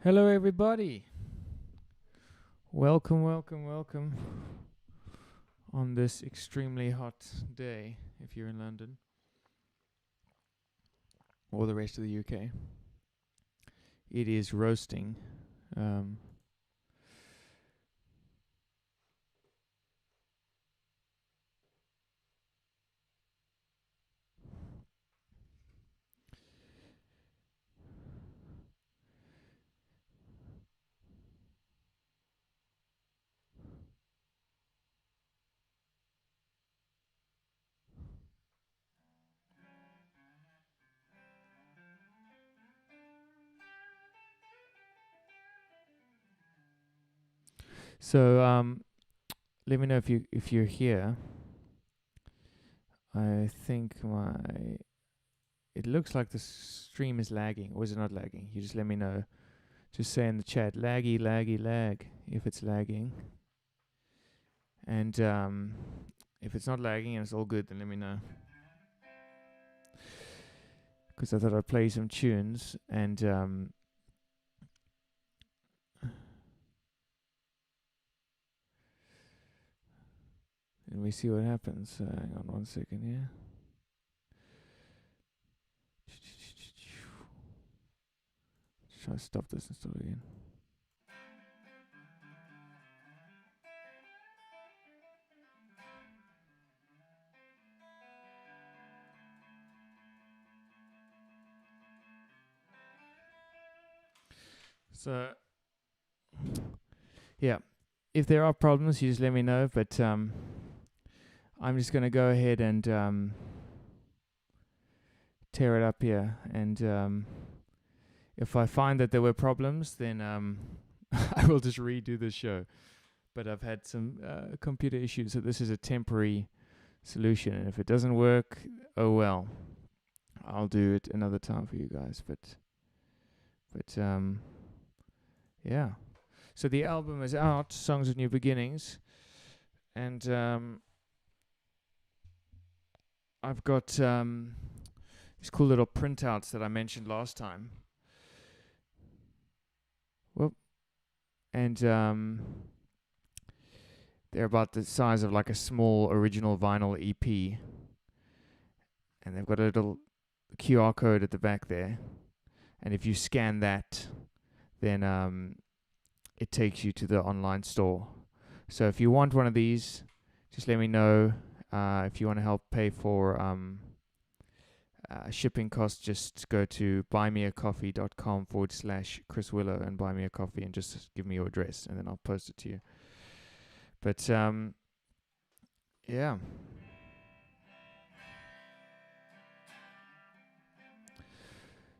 Hello, everybody. Welcome, welcome, welcome on this extremely hot day if you're in London or the rest of the UK. It is roasting. Um, so let me know if you're here. I think it looks like the stream is lagging, or is it not lagging? You just let me know. Just say in the chat, laggy, laggy, lag, if it's lagging. And if it's not lagging and it's all good, then let me know. Because I thought I'd play some tunes and we see what happens. Hang on 1 second here. Try to stop this and start again. So, yeah, if there are problems, you just let me know. But I'm just going to go ahead and tear it up here. And if I find that there were problems, then I will just redo the show. But I've had some computer issues, so this is a temporary solution. And if it doesn't work, oh well. I'll do it another time for you guys. But yeah. So the album is out, Songs of New Beginnings, and I've got these cool little printouts that I mentioned last time. Whoop. And they're about the size of like a small original vinyl EP. And they've got a little QR code at the back there. And if you scan that, then it takes you to the online store. So if you want one of these, just let me know. If you want to help pay for shipping costs, just go to buymeacoffee.com/Chris Willow and buy me a coffee and just give me your address and then I'll post it to you. But yeah.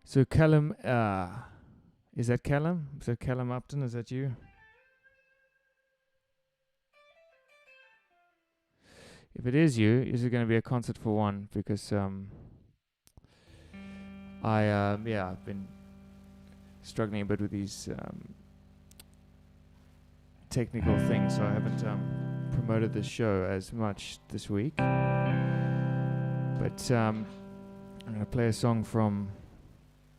So Callum, is that Callum? Is that Callum Upton? Is that you? If it is you, is it going to be a concert for one? Because I've been struggling a bit with these technical things, so I haven't promoted the show as much this week. But I'm going to play a song from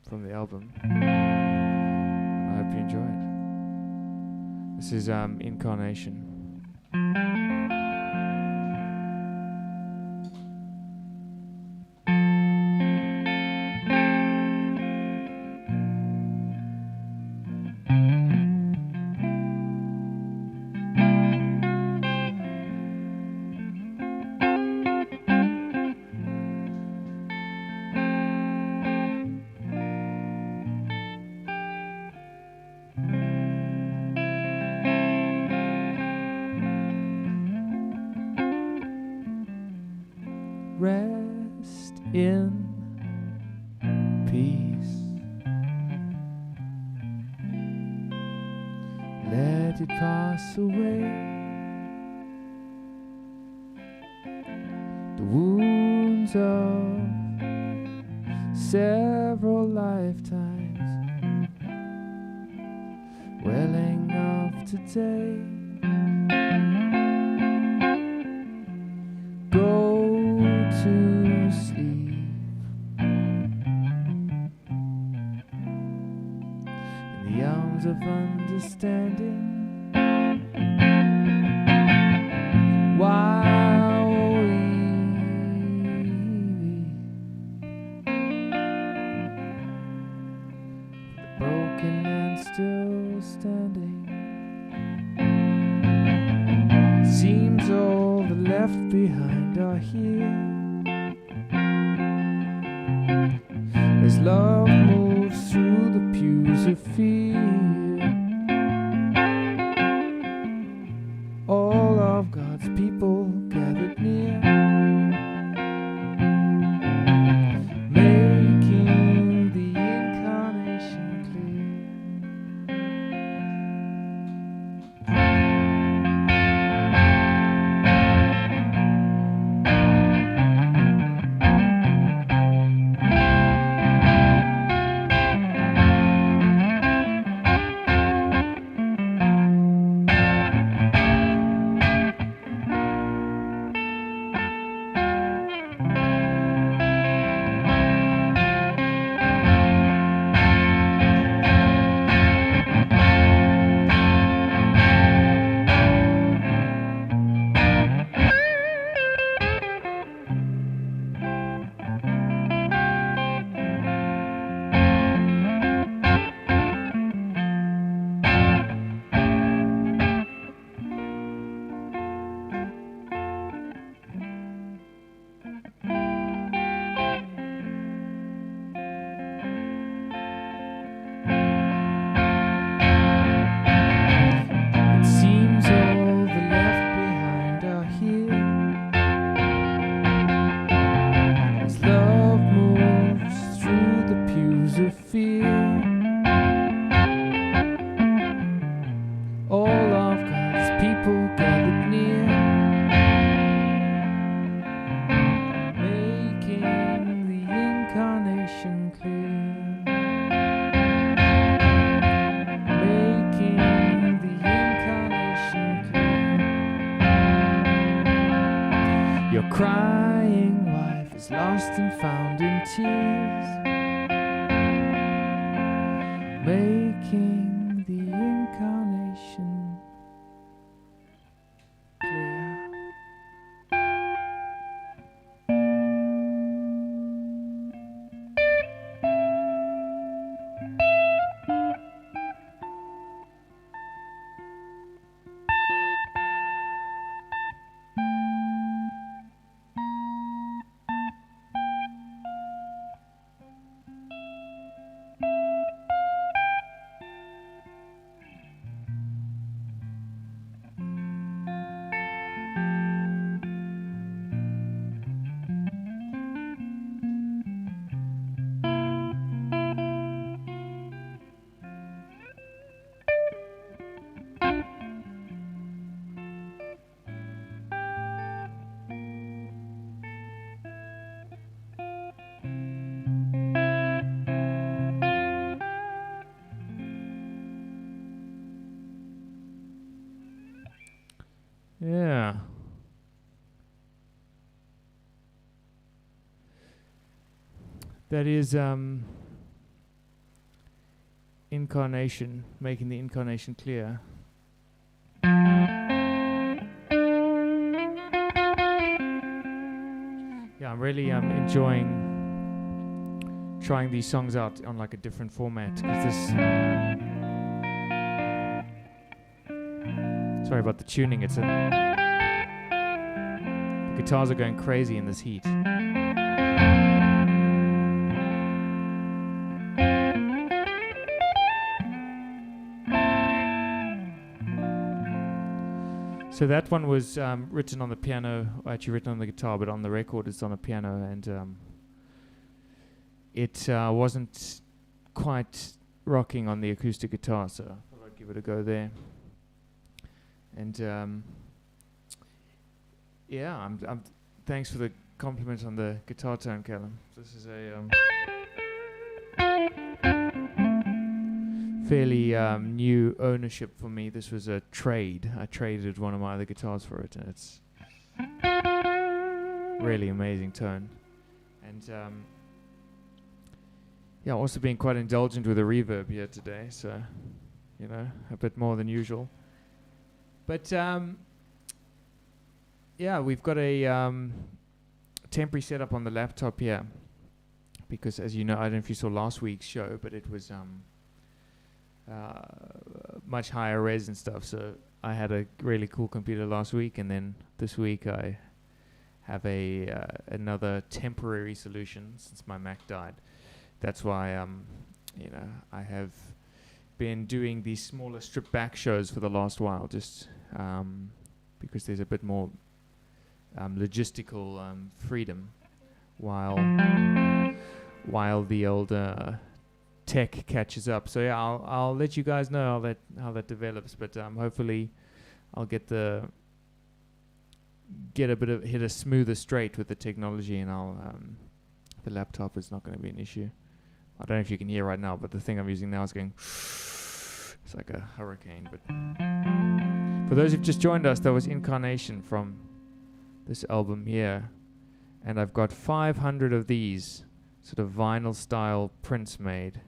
the album. I hope you enjoy it. This is Incarnation. Rest in peace. Let it pass away. The wounds of several lifetimes, welling up today. Go to sleep in the the arms of understanding. While broken and still standing, seems all the left behind are here. As love moves through the pews of fear, all of God's people gathered near, making the incarnation clear. Crying wife is lost and found in tears, making the incarnation clear. Yeah. That is incarnation, making the incarnation clear. Yeah, I'm really enjoying trying these songs out on like a different format, because this, sorry about the tuning, it's the guitars are going crazy in this heat. So that one was written on the piano, actually written on the guitar, but on the record it's on the piano, and it wasn't quite rocking on the acoustic guitar, so I thought I'd give it a go there. And yeah, I'm thanks for the compliment on the guitar tone, Callum. This is a fairly new ownership for me. This was a trade. I traded one of my other guitars for it, and it's really amazing tone. And Yeah, also being quite indulgent with the reverb here today, so, a bit more than usual. But, yeah, we've got a temporary setup on the laptop here, because as you know, I don't know if you saw last week's show, but it was much higher res and stuff, so I had a really cool computer last week, and then this week I have another temporary solution since my Mac died. That's why I have been doing these smaller stripped back shows for the last while, just because there's a bit more logistical freedom while the old tech catches up. So yeah, I'll let you guys know how that develops, but hopefully I'll hit a smoother straight with the technology, and the laptop is not going to be an issue. I don't know if you can hear right now, but the thing I'm using now is going it's like a hurricane. But for those who've just joined us, that was Incarnation from this album here, and I've got 500 of these sort of vinyl style prints made,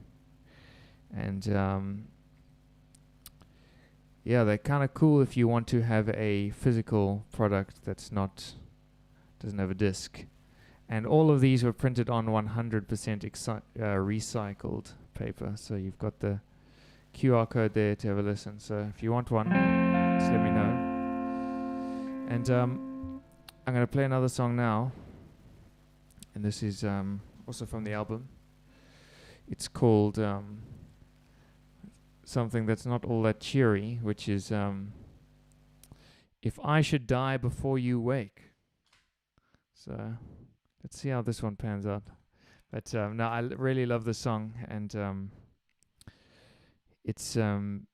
and yeah, they're kind of cool if you want to have a physical product doesn't have a disc. And all of these were printed on 100% recycled paper. So you've got the QR code there to have a listen. So if you want one, just let me know. And I'm going to play another song now. And this is also from the album. It's called something that's not all that cheery, which is If I Should Die Before You Wake. So let's see how this one pans out. But no, I really love this song, and it's one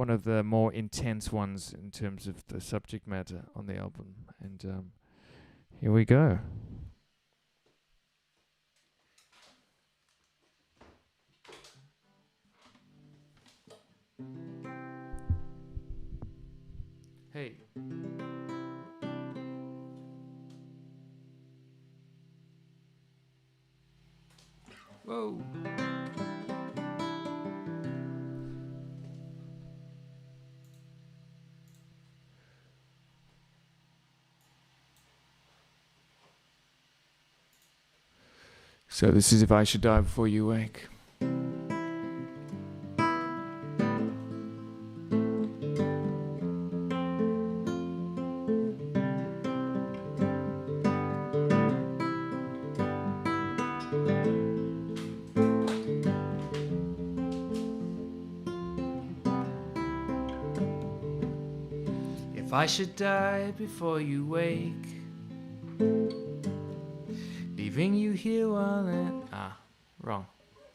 of the more intense ones in terms of the subject matter on the album. And here we go. Hey. Whoa. So this is If I Should Die Before You Wake. If I should die before you wake, leaving you here while wrong.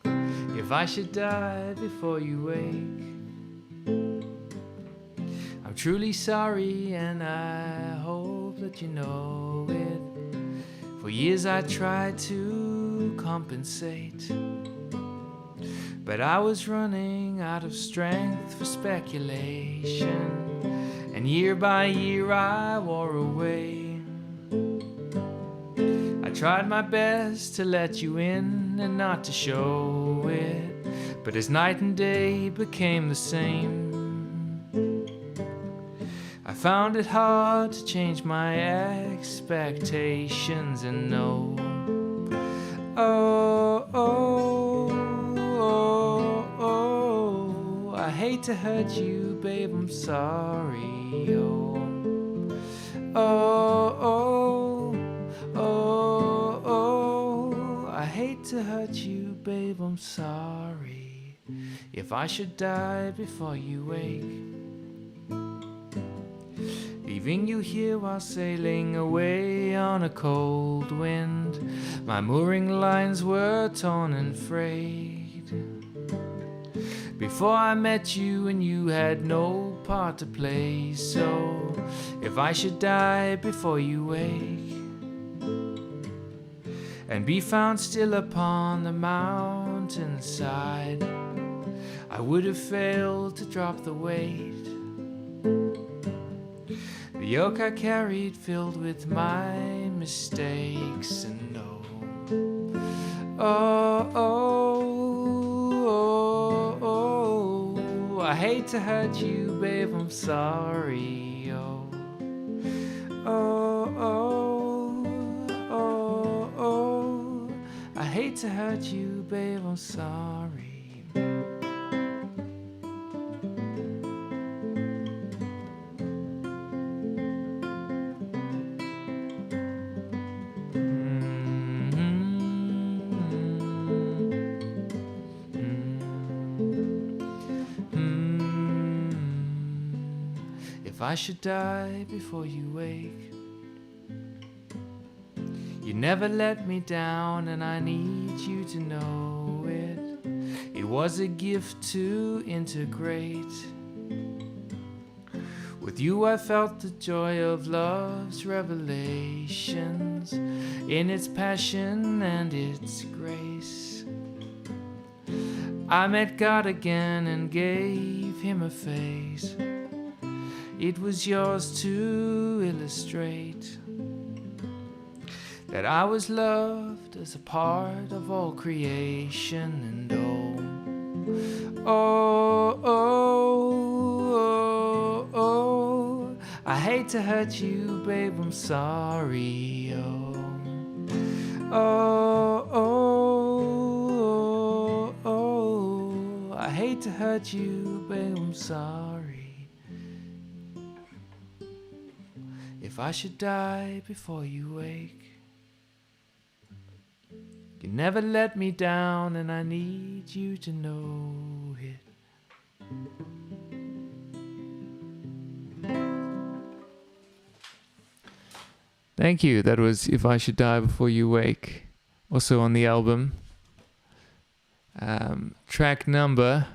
If I should die before you wake, I'm truly sorry and I hope that you know it. For years I tried to compensate, but I was running out of strength for speculation. And year by year I wore away. I tried my best to let you in and not to show it, but as night and day became the same, I found it hard to change my expectations and know. I hate to hurt you, babe, I'm sorry. I hate to hurt you, babe, I'm sorry. If I should die before you wake, leaving you here while sailing away on a cold wind, my mooring lines were torn and frayed. Before I met you and you had no part to play. So if I should die before you wake and be found still upon the mountainside, I would have failed to drop the weight, the yoke I carried filled with my mistakes. And Oh, oh, oh, oh, I hate to hurt you, babe, I'm sorry. Oh, oh, oh, oh, oh, I hate to hurt you, babe, I'm sorry. If I should die before you wake, you never let me down, and I need you to know it. It was a gift to integrate. With you I felt the joy of love's revelations, in its passion and its grace. I met God again and gave him a face. It was yours to illustrate that I was loved as a part of all creation. And oh, oh, oh, oh, I hate to hurt you, babe, I'm sorry. Oh, oh, oh, oh, oh, I hate to hurt you, babe, I'm sorry. If I should die before you wake, you never let me down, and I need you to know it. Thank you. That was If I Should Die Before You Wake, also on the album. Track number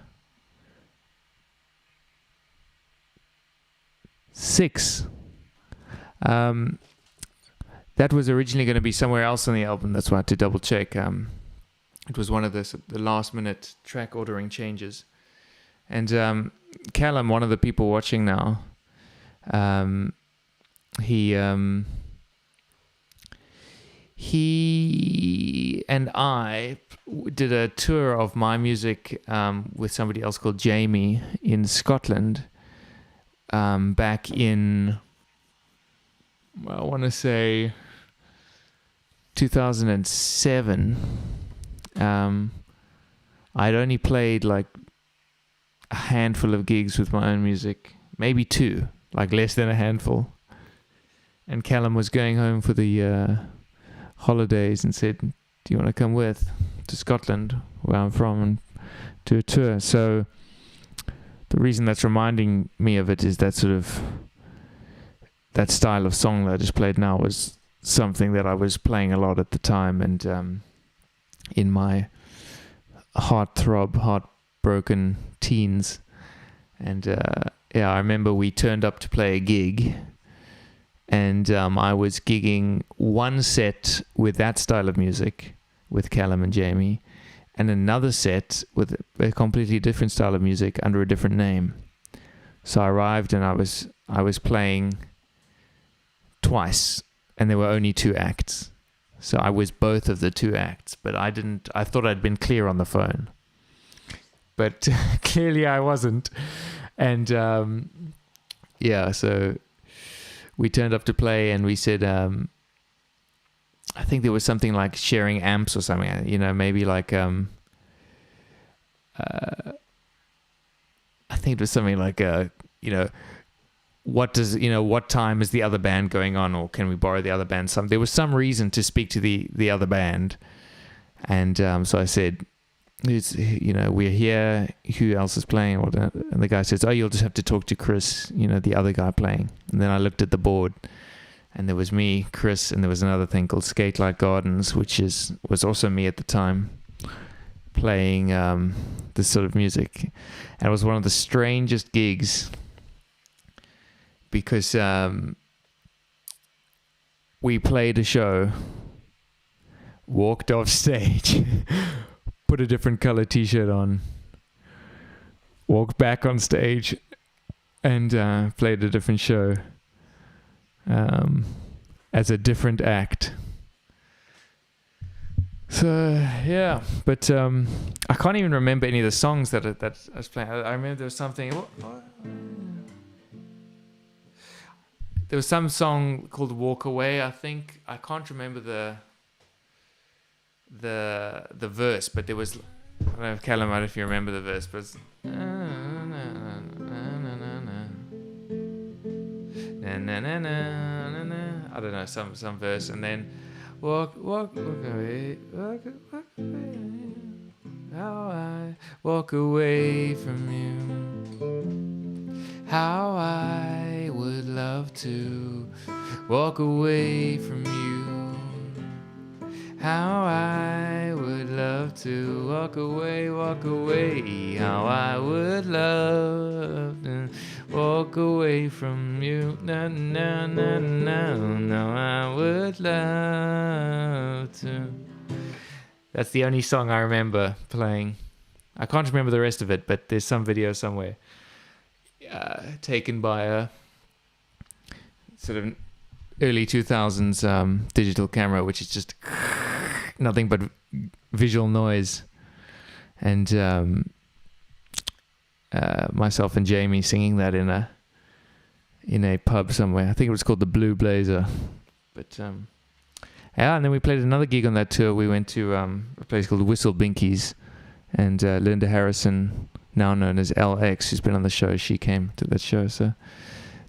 6. That was originally going to be somewhere else on the album. That's why I had to double check. It was one of the last minute track ordering changes. And Callum, one of the people watching now, he and I did a tour of my music with somebody else called Jamie in Scotland back in, well, I want to say 2007. I'd only played like a handful of gigs with my own music, maybe 2, like less than a handful. And Callum was going home for the holidays and said, "Do you want to come with to Scotland, where I'm from, and do a tour?" So the reason that's reminding me of it is that sort of that style of song that I just played now was something that I was playing a lot at the time, and in my heartbroken teens. And yeah, I remember we turned up to play a gig, and I was gigging one set with that style of music with Callum and Jamie, and another set with a completely different style of music under a different name. So I arrived and I was playing twice, and there were only 2 acts. So I was both of the 2 acts, but I thought I'd been clear on the phone, but clearly I wasn't. And yeah, so we turned up to play, and we said, I think there was something like sharing amps or something, maybe like, I think it was something like, what time is the other band going on, or can we borrow the other band? There was some reason to speak to the other band. And so I said, we're here, who else is playing? And the guy says, "Oh, you'll just have to talk to Chris, the other guy playing." And then I looked at the board, and there was me, Chris, and there was another thing called Skate Like Gardens, which was also me at the time, playing this sort of music. And it was one of the strangest gigs, because we played a show, walked off stage, put a different color t-shirt on, walked back on stage, and played a different show as a different act. So yeah, but I can't even remember any of the songs that I was playing. I remember there was something. There was some song called "Walk Away." I think I can't remember the verse, but there was. I don't know if Callum, I don't know if you remember the verse, but it's, I don't know, some verse, and then walk away, how I walk away from you, how I would love to walk away from you, how I would love to walk away, how I would love to walk away from you, no, I would love to. That's the only song I remember playing. I can't remember the rest of it, but there's some video somewhere taken by a sort of early 2000s digital camera, which is just nothing but visual noise, and myself and Jamie singing that in a pub somewhere. I think it was called the Blue Blazer. But yeah, and then we played another gig on that tour. We went to a place called Whistle Binkies, and Linda Harrison, now known as LX, who's been on the show, she came to that show. So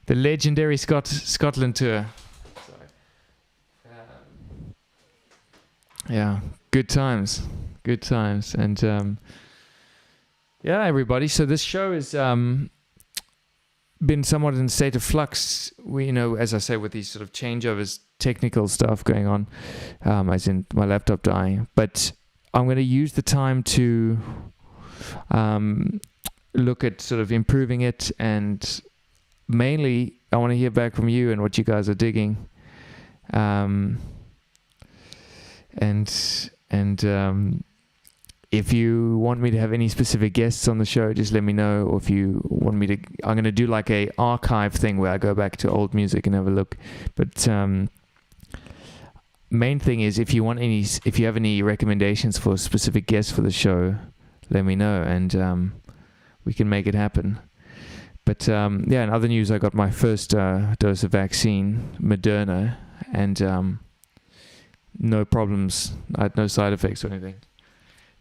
the legendary Scotland tour. Yeah, good times, and yeah, everybody. So this show has been somewhat in a state of flux. We, as I say, with these sort of changeovers, technical stuff going on, as in my laptop dying. But I'm going to use the time to look at sort of improving it, and mainly I want to hear back from you and what you guys are digging. And if you want me to have any specific guests on the show, just let me know. Or if you want me to, I'm going to do like a archive thing where I go back to old music and have a look. But main thing is, if you have any recommendations for specific guests for the show, let me know, and we can make it happen. But yeah, in other news, I got my first dose of vaccine, Moderna, and no problems. I had no side effects or anything.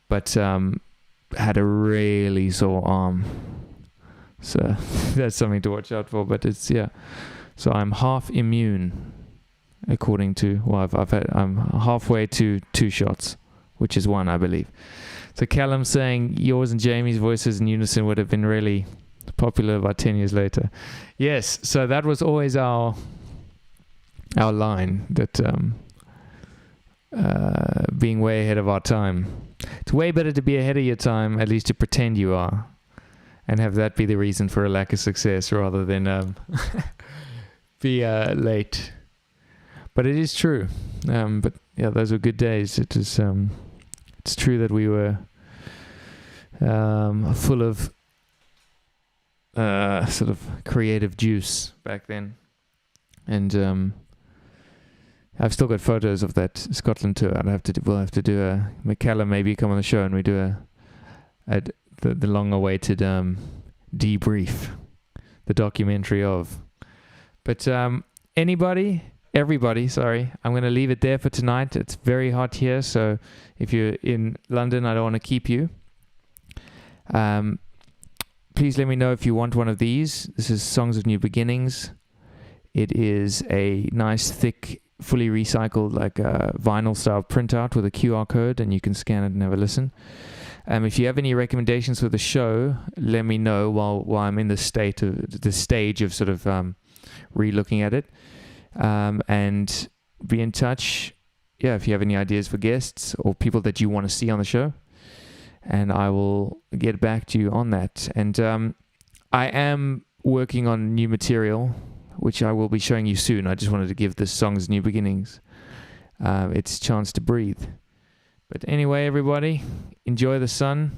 But had a really sore arm. So that's something to watch out for. But it's, yeah. So I'm half immune, according to, well, I'm halfway to 2 shots, which is 1, I believe. So Callum saying yours and Jamie's voices in unison would have been really popular about 10 years later. Yes, so that was always our line, that being way ahead of our time. It's way better to be ahead of your time, at least to pretend you are, and have that be the reason for a lack of success rather than be late. But it is true. But yeah, those were good days. It is. It's true that we were full of sort of creative juice back then, and I've still got photos of that Scotland tour. We'll have to do a McCallum maybe come on the show and we do the long-awaited debrief, the documentary of. But everybody, sorry, I'm going to leave it there for tonight. It's very hot here, so if you're in London, I don't want to keep you. Please let me know if you want one of these. This is Songs of New Beginnings. It is a nice, thick, fully recycled, like a vinyl style printout with a QR code, and you can scan it and have a listen. If you have any recommendations for the show, let me know while I'm in the stage of sort of re-looking at it, and be in touch. Yeah, if you have any ideas for guests or people that you want to see on the show, and I will get back to you on that. And I am working on new material, which I will be showing you soon. I just wanted to give this Songs New Beginnings its chance to breathe. But anyway, everybody, enjoy the sun.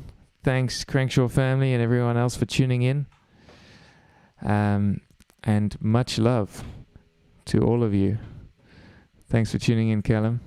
Thanks, Crankshaw family and everyone else for tuning in. And much love to all of you. Thanks for tuning in, Callum.